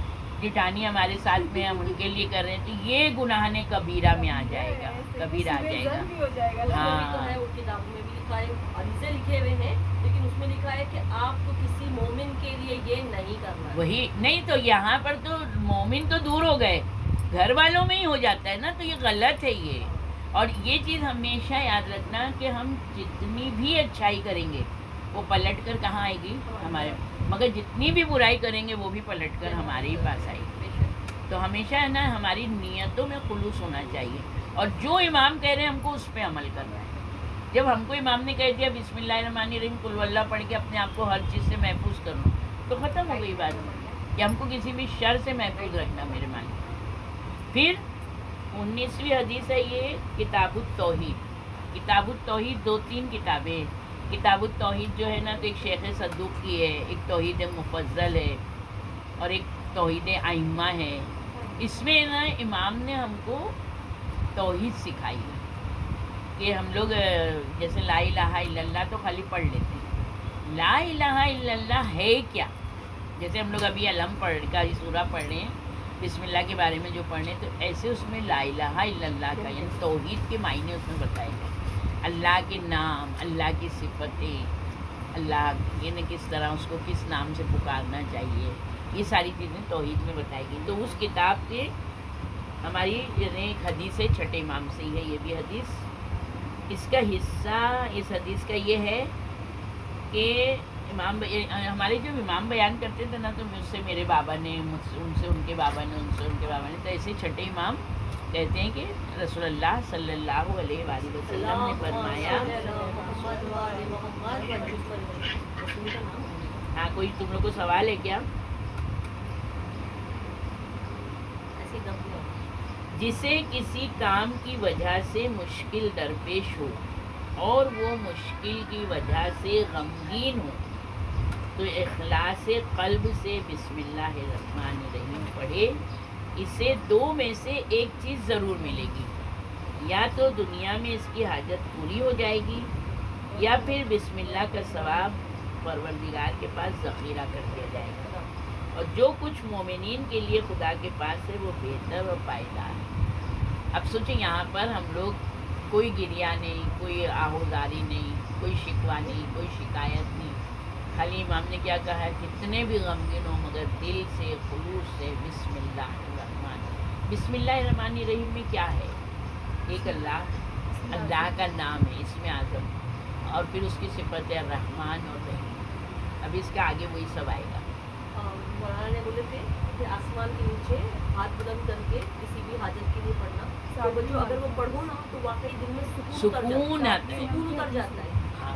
جٹھانی ہمارے ساتھ میں ہم ان کے لیے کر رہے ہیں، تو یہ گناہ نے کبیرہ میں آ جائے گا، کبیرہ آ جائے گا، تو ہے وہ کتابوں میں بھی لکھا ہے، حدیثیں لکھے ہوئے ہیں لیکن اس میں لکھا ہے کہ آپ کو کسی مومن کے لیے یہ نہیں کرنا، وہی نہیں، تو یہاں پر تو مومن تو دور ہو گئے، گھر والوں میں ہی ہو جاتا ہے نا، تو یہ غلط ہے یہ، اور یہ چیز ہمیشہ یاد رکھنا کہ ہم جتنی بھی اچھائی کریں گے وہ پلٹ کر کہاں آئے گی ہمارے، مگر جتنی بھی برائی کریں گے وہ بھی پلٹ کر ہمارے ہی پاس آئے گی، تو ہمیشہ ہے نا ہماری نیتوں میں خلوص ہونا چاہیے، اور جو امام کہہ رہے ہیں ہم کو اس پہ عمل کرنا ہے، جب ہم کو امام نے کہہ دیا بسم اللہ الرحمن الرحیم قل واللہ پڑھ کے اپنے آپ کو ہر چیز سے محفوظ کرنا، تو ختم ہو گئی بات، کہ ہم کو کسی بھی شر سے محفوظ رکھنا میرے مان۔ پھر 19ویں حدیث ہے یہ کتاب التوحید، کتاب التوحید 2-3 کتابیں، کتاب التوحید جو ہے نا تو ایک شیخ صدوق کی ہے، ایک توحید مفضل ہے اور ایک توحید ائمہ ہے، اس میں نا امام نے ہم کو توحید سکھائی ہے کہ ہم لوگ جیسے لا الہ الا اللہ تو خالی پڑھ لیتے ہیں، لا الہ الا اللہ ہے کیا، جیسے ہم لوگ ابھی علم پڑھ کا سورہ پڑھ رہے ہیں، بسم اللہ کے بارے میں جو پڑھنے، تو ایسے اس میں لا الہ الا اللہ کا یعنی توحید کے معنی اس میں بتائے گئے، اللہ کے نام، اللہ کی صفتیں، اللہ یعنی کس طرح اس کو کس نام سے پکارنا چاہیے، یہ ساری چیزیں توحید میں بتائی گئی، تو اس کتاب کے ہماری یعنی ایک حدیث ہے چھٹے امام سے ہی ہے یہ بھی حدیث، اس کا حصہ اس حدیث کا یہ ہے کہ امام ہمارے جو امام بیان کرتے تھے نا، تو مجھ سے میرے بابا نے، ان سے ان کے بابا نے، ان سے ان کے بابا نے، تو ایسے چھٹے امام کہتے ہیں کہ رسول اللہ صلی اللہ علیہ وآلہ وسلم نے فرمایا، ہاں کوئی تم لوگ کو سوال ہے کیا؟ جسے کسی کام کی وجہ سے مشکل درپیش ہو اور وہ مشکل کی وجہ سے غمگین ہو تو اخلاص قلب سے بسم اللہ الرحمن الرحیم پڑھے، اسے 2 میں سے ایک چیز ضرور ملے گی، یا تو دنیا میں اس کی حاجت پوری ہو جائے گی، یا پھر بسم اللہ کا ثواب پروردگار کے پاس ذخیرہ کر دیا جائے گا، اور جو کچھ مومنین کے لیے خدا کے پاس ہے وہ بہتر اور پائیدار ہے۔ اب سوچیں یہاں پر ہم لوگ کوئی گریہ نہیں، کوئی آہوزاری نہیں، کوئی شکوہ نہیں، کوئی شکایت نہیں، خالی امام نے کیا کہا ہے، کتنے بھی غمگین ہوں مگر دل سے خلوص سے بسم اللہ الرحمن، بسم اللہ الرحمن الرحیم میں کیا ہے، ایک اللہ کا نام ہے اسم اعظم، اور پھر اس کی صفت ہے الرحمن اور رحیم، اب اس کے آگے وہی سب آئے گا۔ مولانا نے بولے تھے کہ آسمان کے نیچے ہاتھ بلند کر کے کسی بھی حاجت کے لیے پڑھنا، تو بچوں اگر وہ پڑھو نا تو واقعی دل میں سکون اتر جاتا ہے، ہاں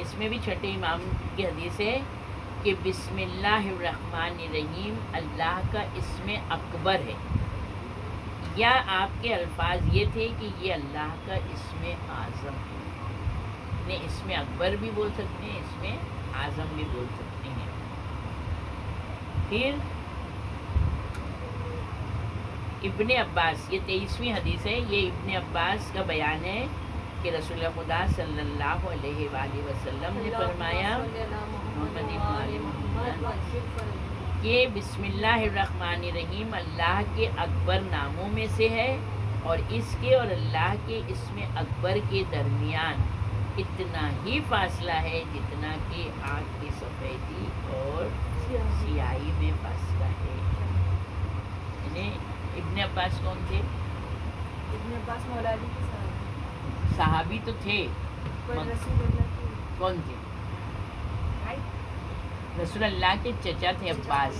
اس میں بھی چھٹے امام کی حدیث ہے کہ بسم اللہ الرحمن الرحیم اللہ کا اسم اکبر ہے، یا آپ کے الفاظ یہ تھے کہ یہ اللہ کا اسم اعظم ہے، اسم اکبر بھی بول سکتے ہیں، اسم اعظم بھی بول سکتے ہیں۔ پھر ابن عباس، یہ 23ویں حدیث ہے، یہ ابن عباس کا بیان ہے کہ رسول اللہ خدا صلی اللہ علیہ وآلہ وسلم نے فرمایا کہ بسم اللہ الرحمن الرحیم اللہ کے اکبر ناموں میں سے ہے، اور اس کے اور اللہ کے اسم اکبر کے درمیان اتنا ہی فاصلہ ہے جتنا کہ آنکھ کی سفیدی اور سیاہی میں فاصلہ ہے۔ یعنی ابن عباس کون تھے؟ ابن عباس مولا علی کے صاحب، صحابی تو تھے، پر رسول اللہ کے کون تھے؟ بھائی، رسول اللہ کے چچا تھے عباس،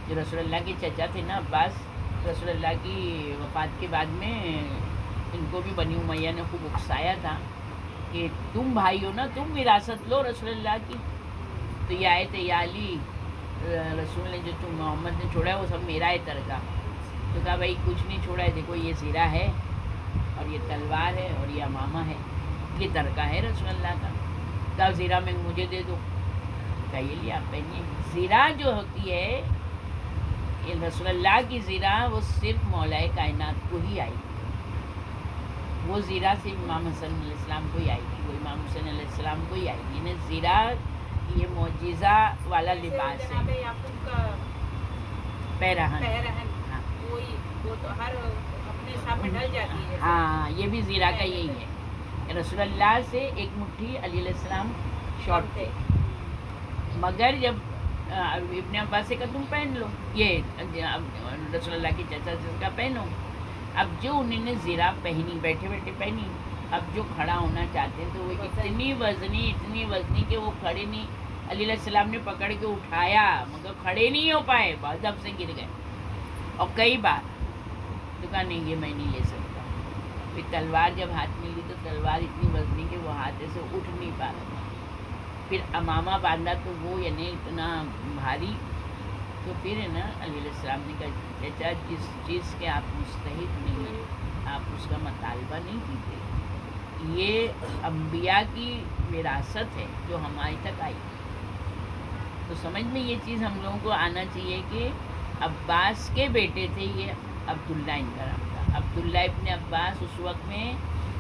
جو رسول اللہ کے چچا تھے نا عباس، رسول اللہ کی وفات کے بعد میں ان کو بھی بنی امیہ نے خوب اکسایا تھا کہ تم بھائی ہو نا، تم وراثت لو رسول اللہ کی۔ تو یہ آئے تھے یا علی، رسول نے جو تم محمد نے چھوڑا ہے وہ سب میرا ہے ترکہ۔ تو کہا بھائی کچھ نہیں چھوڑا ہے، دیکھو یہ زیرہ ہے اور یہ تلوار ہے اور یہ امامہ ہے، یہ ترکہ ہے رسول اللہ کا۔ کہا زیرہ میں مجھے دے دو، کہا یہ لیا آپ پہنیے۔ زیرہ جو ہوتی ہے یہ رسول اللہ کی زیرہ، وہ صرف مولا کائنات کو ہی آئی، وہ زیرہ صرف امام حسن علیہ السلام کو ہی آئی تھی، وہ امام حسین علیہ السلام کو ہی آئی تھی۔ یعنی زیرہ یہ معجزہ والا لباس ہے، جناب یعقوب کا پیرہن۔ پیرہن، ہاں وہی، وہ تو ہر اپنے حساب میں ڈھل جاتی ہے۔ ہاں، یہ بھی زیرہ کا یہی ہے۔ رسول اللہ سے ایک مٹھی علی علیہ السلام شارٹ تھے، مگر جب ابن عباس سے کہا تم پہن لو، یہ رسول اللہ کی چچا سے کہا پہنو۔ اب جو انہوں نے زیرہ پہنی، بیٹھے بیٹھے پہنی، اب جو کھڑا ہونا چاہتے ہیں تو وہ اتنی وزنی کہ وہ کھڑے نہیں، علی علیہ السلام نے پکڑ کے اٹھایا مگر کھڑے نہیں ہو پائے، بہت دب سے گر گئے، اور کئی بار تو کہا نہیں یہ میں نہیں لے سکتا۔ پھر تلوار جب ہاتھ میں لی تو تلوار اتنی وزنی کہ وہ ہاتھ سے اٹھ نہیں پا رہا تھا۔ پھر امامہ باندھا تو وہ یعنی اتنا بھاری، تو پھر ہے نا علیہ السلام نے کہا چچا جس چیز کے آپ مستحق نہیں ہیں آپ اس کا مطالبہ نہیں کیتے، یہ انبیاء کی وراثت ہے جو ہمارے تک آئی۔ تو سمجھ میں یہ چیز ہم لوگوں کو آنا چاہیے کہ عباس کے بیٹے تھے، یہ عبداللہ ان کا نام تھا، عبداللہ ابن عباس۔ اس وقت میں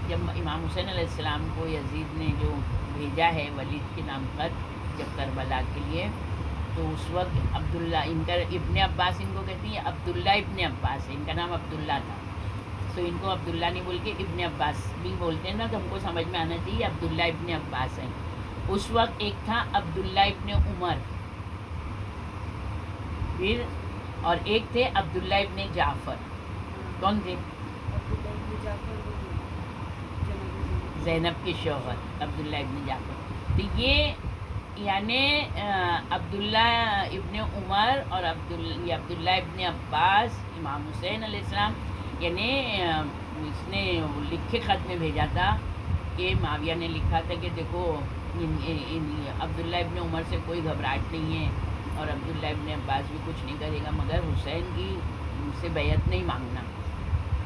جب امام حسین علیہ السلام کو یزید نے جو بھیجا ہے ولید کے نام پر جب کربلا کے لیے، تو اس وقت عبداللہ ان کا ابن عباس ان کو کہتی ہیں، عبداللہ ابن عباس ہے، ان کا نام عبداللہ تھا، تو ان کو عبداللہ نہیں بول کے ابن عباس بھی بولتے ہیں نا، تو ہم کو سمجھ میں آنا چاہیے عبداللہ ابن عباس ہیں۔ اس وقت ایک تھا عبداللہ ابن عمر، پھر اور ایک تھے عبداللہ ابن جعفر۔ کون تھے؟ زینب کے شوہر عبداللہ ابن جعفر۔ تو یہ یعنی عبداللہ ابن عمر اور عبداللہ ابن عباس امام حسین علیہ السلام، یعنی اس نے لکھے خط میں بھیجا تھا کہ معاویہ نے لکھا تھا کہ دیکھو عبداللہ ابن عمر سے کوئی گھبراہٹ نہیں ہے اور عبداللہ ابن عباس بھی کچھ نہیں کرے گا، مگر حسین کی سے بیعت نہیں مانگنا،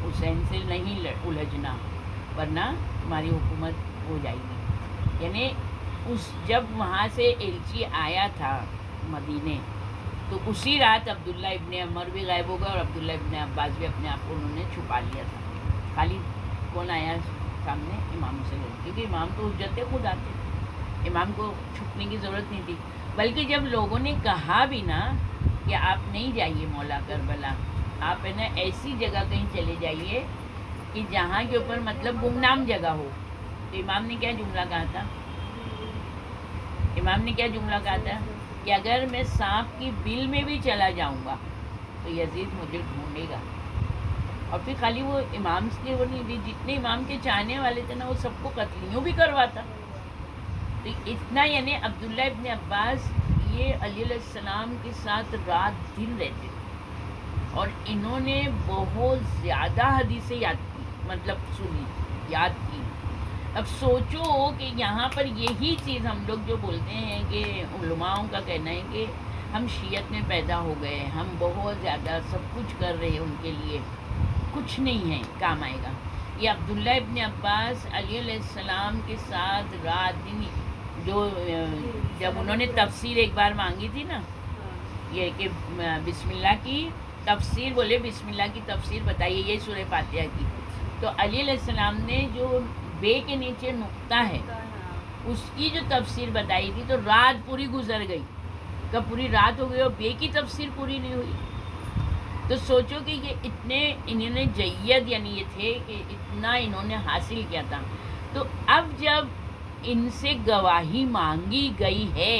حسین سے نہیں الجھنا، ورنہ تمہاری حکومت ہو جائے گی۔ یعنی جب وہاں سے ایلچی آیا تھا مدینے، تو اسی رات عبداللہ ابن عمر بھی غائب ہو گئے اور عبداللہ ابن عباس بھی اپنے آپ کو انہوں نے چھپا لیا تھا۔ خالی کون آیا سامنے؟ امام حسین، کیونکہ امام تو حجت خود آتے، امام کو چھپنے کی ضرورت نہیں تھی۔ بلکہ جب لوگوں نے کہا بھی نا کہ آپ نہیں جائیے مولا کربلا، آپ ہے نا ایسی جگہ کہیں چلے جائیے کہ جہاں کے اوپر مطلب گمنام جگہ ہو، تو امام نے کیا جملہ کہا تھا؟ امام نے کیا جملہ کہا تھا کہ اگر میں سانپ کی بل میں بھی چلا جاؤں گا تو یزید مجھے ڈھونڈے گا۔ اور پھر خالی وہ امام کے وہ نہیں تھی، جتنے امام کے چاہنے والے تھے نا وہ سب کو قتلیوں بھی کرواتا۔ تو اتنا یعنی عبداللہ ابن عباس یہ علی علیہ السلام کے ساتھ رات دن رہتے تھے، اور انہوں نے بہت زیادہ حدیثیں یاد کی، مطلب سنی، یاد کی۔ اب سوچو کہ یہاں پر یہی چیز ہم لوگ جو بولتے ہیں کہ علماؤں کا کہنا ہے کہ ہم شیعت میں پیدا ہو گئے، ہم بہت زیادہ سب کچھ کر رہے ہیں ان کے لیے، کچھ نہیں ہے کام آئے گا. یہ عبداللہ ابن عباس علیہ السلام کے ساتھ رات دن جو جب انہوں نے تفسیر ایک بار مانگی تھی نا، یہ کہ بسم اللہ کی تفسیر بولے، بسم اللہ کی تفسیر بتائیے، یہ سورہ فاتحہ کی، تو علی علیہ السلام نے جو بے کے نیچے نقطہ ہے اس کی جو تفسیر بتائی تھی، تو رات پوری گزر گئی، کب پوری رات ہو گئی اور بے کی تفسیر پوری نہیں ہوئی. تو سوچو کہ یہ اتنے انہوں نے جید، یعنی یہ تھے کہ اتنا انہوں نے حاصل کیا تھا. تو اب جب ان سے گواہی مانگی گئی ہے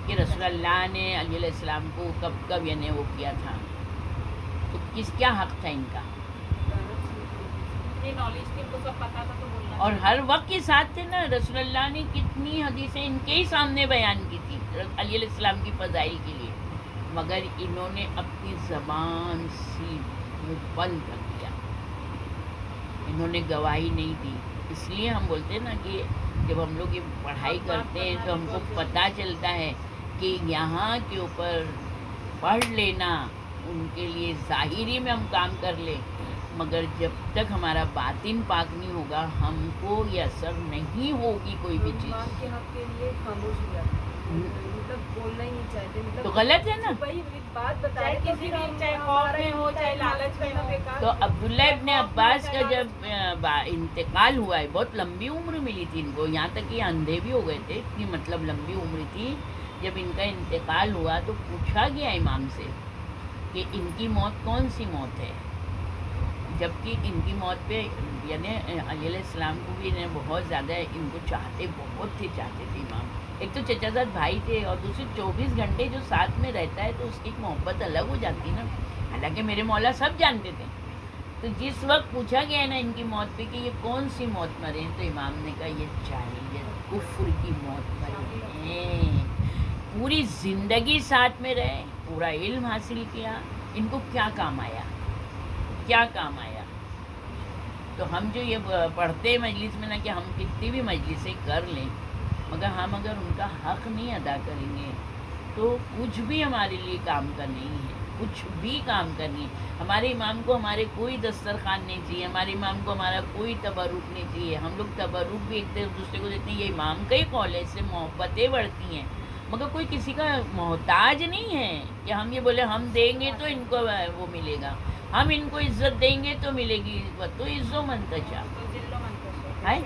کہ رسول اللہ نے علیہ السلام کو کب یعنی وہ کیا تھا، تو کیا حق تھا ان کا؟ نالج تھی، ان کو سب پتا تھا تو بولنا. اور ہر وقت کے ساتھ تھے نا. رسول اللہ نے کتنی حدیثیں ان کے ہی سامنے بیان کی تھی علیہ السلام کی فضائل کے لیے، مگر انہوں نے اپنی زبان سی بند کر دیا، انہوں نے گواہی نہیں دی. اس لیے ہم بولتے ہیں نا کہ جب ہم لوگ یہ پڑھائی کرتے ہیں تو ہم کو پتہ چلتا ہے کہ یہاں کے اوپر پڑھ لینا ان کے لیے ظاہری میں ہم کام کر لیں، مگر جب تک ہمارا باطن پاک نہیں ہوگا ہم کو یہ اثر نہیں ہوگی کوئی بھی چیز. ایمان کے حق کے لیے خاموش ہو جاتے ہیں، مطلب بولنا ہی نہیں چاہتے، مطلب تو غلط ہے نا. وہی بات بتا چاہے رہے کسی بھی، چاہے خوف میں ہو چاہے لالچ میں ہو. تو عبداللہ ابن عباس کا جب انتقال ہوا ہے، بہت لمبی عمر ملی تھی ان کو، یہاں تک کہ اندھے بھی ہو گئے تھے، اتنی مطلب لمبی عمر تھی. جب ان کا انتقال ہوا تو پوچھا گیا امام سے کہ ان کی موت کون سی موت ہے، جبکہ ان کی موت پہ یعنی علیہ السلام کو بھی انہیں بہت زیادہ ان کو بہت چاہتے تھے امام. ایک تو چچا زاد بھائی تھے اور دوسرے 24 گھنٹے جو ساتھ میں رہتا ہے تو اس کی ایک محبت الگ ہو جاتی نا. حالانکہ میرے مولا سب جانتے تھے. تو جس وقت پوچھا گیا ہے نا ان کی موت پہ کہ یہ کون سی موت مرے ہیں، تو امام نے کہا یہ جاہلیت کفر کی موت مرے ہیں. پوری زندگی ساتھ میں رہے، پورا علم حاصل کیا، ان کو کیا کام آیا، کیا کام آیا. تو ہم جو یہ پڑھتے ہیں مجلس میں نا کہ ہم کتنی بھی مجلسیں کر لیں، مگر ہم اگر ان کا حق نہیں ادا کریں گے تو کچھ بھی ہمارے لیے کام کا نہیں ہے، کچھ بھی کام کا نہیں ہے. ہمارے امام کو ہمارے کوئی دسترخوان نہیں چاہیے، ہمارے امام کو ہمارا کوئی تبرک نہیں چاہیے. ہم لوگ تبرک بھی ایک دوسرے کو دیتے ہیں، یہ امام کا ہی قول ہے، اس سے محبتیں بڑھتی ہیں، مگر کوئی کسی کا محتاج نہیں ہے کہ ہم یہ بولے ہم دیں گے تو ان کو وہ ملے گا، ہم ان کو عزت دیں گے تو ملے گی عزت. تو عزت منتشا ہے،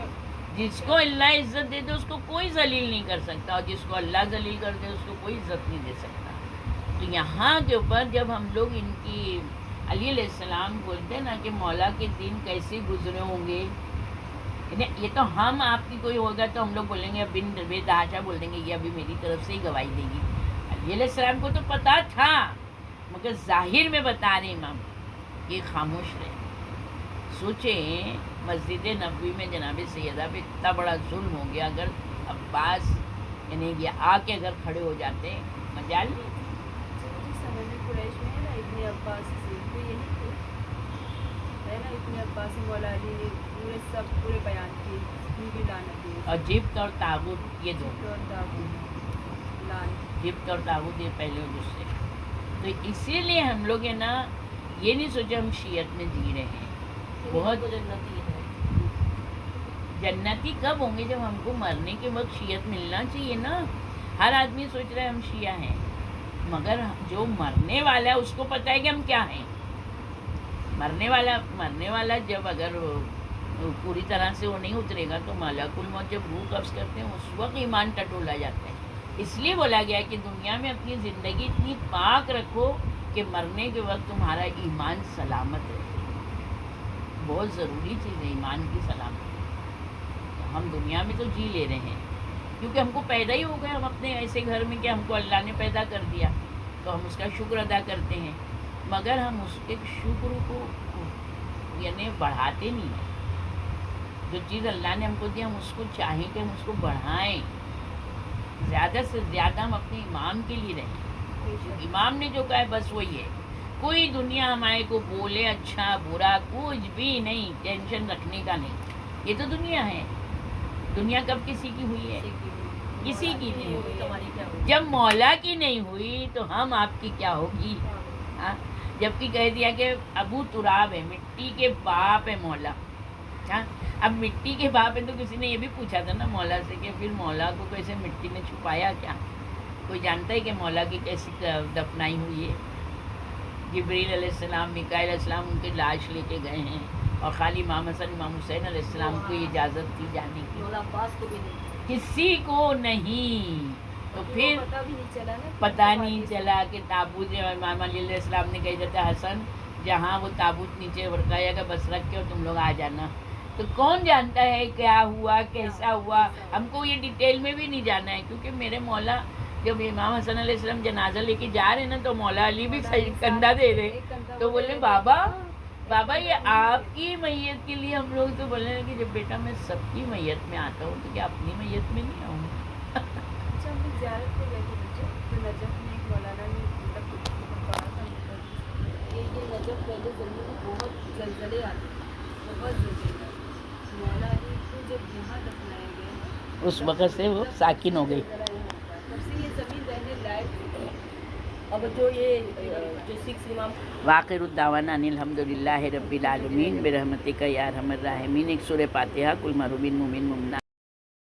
جس کو اللہ عزت دے دے اس کو کوئی ذلیل نہیں کر سکتا، اور جس کو اللہ ذلیل کر دے اس کو کوئی عزت نہیں دے سکتا. تو یہاں کے اوپر جب ہم لوگ ان کی علی علیہ السلام بولتے ہیں نا کہ مولا کے دن کیسے گزرے ہوں گے، یہ تو ہم آپ کی کوئی ہوگا تو ہم لوگ بولیں گے بن بے تحاشا بول دیں گے یہ ابھی میری طرف سے ہی گواہی دے گی. علی علیہ السلام کو تو پتہ تھا، مگر ظاہر میں بتا رہے امام کہ خاموش رہے. سوچیں مسجد نبوی میں جناب سیدہ پہ اتنا بڑا ظلم ہو گیا، اگر عباس یعنی یہ آ کے اگر کھڑے ہو جاتے مجال نہیں. قریش میں ہے نا ابن عباس سے تو یہی تھے، ہے نا ابن عباس مولا علی نے پورے بیان کیے، بھی لعنت دی. اور جبت اور طاغوت یہ دو، جبت اور طاغوت یہ پہلے دوسرے. تو اسی لیے ہم لوگ ہے نا یہ نہیں سوچے ہم شیعت میں جی رہے ہیں. بہت جنتی ہے. جنتی کب ہوں گے؟ جب ہم کو مرنے کے وقت شیعت ملنا چاہیے نا. ہر آدمی سوچ رہا ہے ہم شیعہ ہیں، مگر جو مرنے والا ہے اس کو پتہ ہے کہ ہم کیا ہیں. مرنے والا جب اگر پوری طرح سے وہ نہیں اترے گا تو ملک الموت جب روح قبض کرتے ہیں اس وقت ایمان ٹٹولا جاتا ہے. اس لیے بولا گیا کہ دنیا میں اپنی زندگی اتنی پاک رکھو کہ مرنے کے وقت تمہارا ایمان سلامت رہے. بہت ضروری چیز ہے ایمان کی سلامتی. ہم دنیا میں تو جی لے رہے ہیں کیونکہ ہم کو پیدا ہی ہو گئے ہم اپنے ایسے گھر میں کہ ہم کو اللہ نے پیدا کر دیا، تو ہم اس کا شکر ادا کرتے ہیں، مگر ہم اس کے شکر کو یعنی بڑھاتے نہیں ہیں. جو چیز اللہ نے ہم کو دیا ہم اس کو چاہیں کہ ہم اس کو بڑھائیں، زیادہ سے زیادہ ہم اپنے امام کے لیے رہیں. امام نے جو کہا ہے بس وہی ہے. کوئی دنیا ہمارے کو بولے اچھا برا کچھ بھی نہیں، ٹینشن رکھنے کا نہیں. یہ تو دنیا ہے. دنیا کب کسی کی ہوئی ہے؟ کسی کی نہیں ہوئی. ہماری کیا ہوئی؟ جب مولا کی نہیں ہوئی تو ہم آپ کی کیا ہوگی؟ ہاں، جبکہ کہہ دیا کہ ابو تراب ہے، مٹی کے باپ ہے مولا. ہاں، اب مٹی کے باپ ہے تو کسی نے یہ بھی پوچھا تھا نا مولا سے کہ پھر مولا کو کیسے مٹی نے چھپایا کیا؟ کوئی جانتا ہے کہ مولا کی کیسی دفنائی ہوئی ہے؟ جبریل علیہ السلام، میکائیل علیہ السلام ان کے لاش لے کے گئے ہیں، اور خالی امام حسن امام حسین علیہ السلام کو یہ اجازت تھی جانے کی. مولا عباس کو بھی نہیں، کسی کو نہیں. تو پھر پتہ بھی نہیں چلا نا، پتہ نہیں چلا کہ تابوت امام علی علیہ السلام نے کہا تھا حسن جہاں وہ تابوت نیچے ورکایا گا بس رکھ کے اور تم لوگ آ جانا. تو کون جانتا ہے کیا ہوا کیسا ہوا؟ ہم کو یہ ڈیٹیل میں بھی نہیں جانا ہے، کیونکہ میرے مولا جب امام حسن علیہ السلام جنازہ لے کے جا رہے ہیں نا تو مولا علی بھی کندھا دے رہے. تو بولے بابا یہ آپ کی میت کے لیے ہم لوگ تو بولے کہ جب بیٹا میں سب کی میت میں آتا ہوں تو کیا اپنی میت میں نہیں آؤں؟ اچھا ہم لوگ زیارت پہ گئے تھے تو نجف میں ایک مولانا نے کہا تھا یہ نجف پہلے زمین میں بہت زلزلے آتے ہیں، بہت زلزلے. مولا علی کو جب یہاں دفنائے گئے اس وقت سے وہ ساکن ہو گئی. تب سے یہ زمین رہنے لائق تھی. اب جو یہ جو 6 امام واخر الدعوانا ان الحمدللہ رب العالمین برحمتک یا ارحم الراحمین. ایک سورہ فاتحہ کل مرحومین مومن مومنات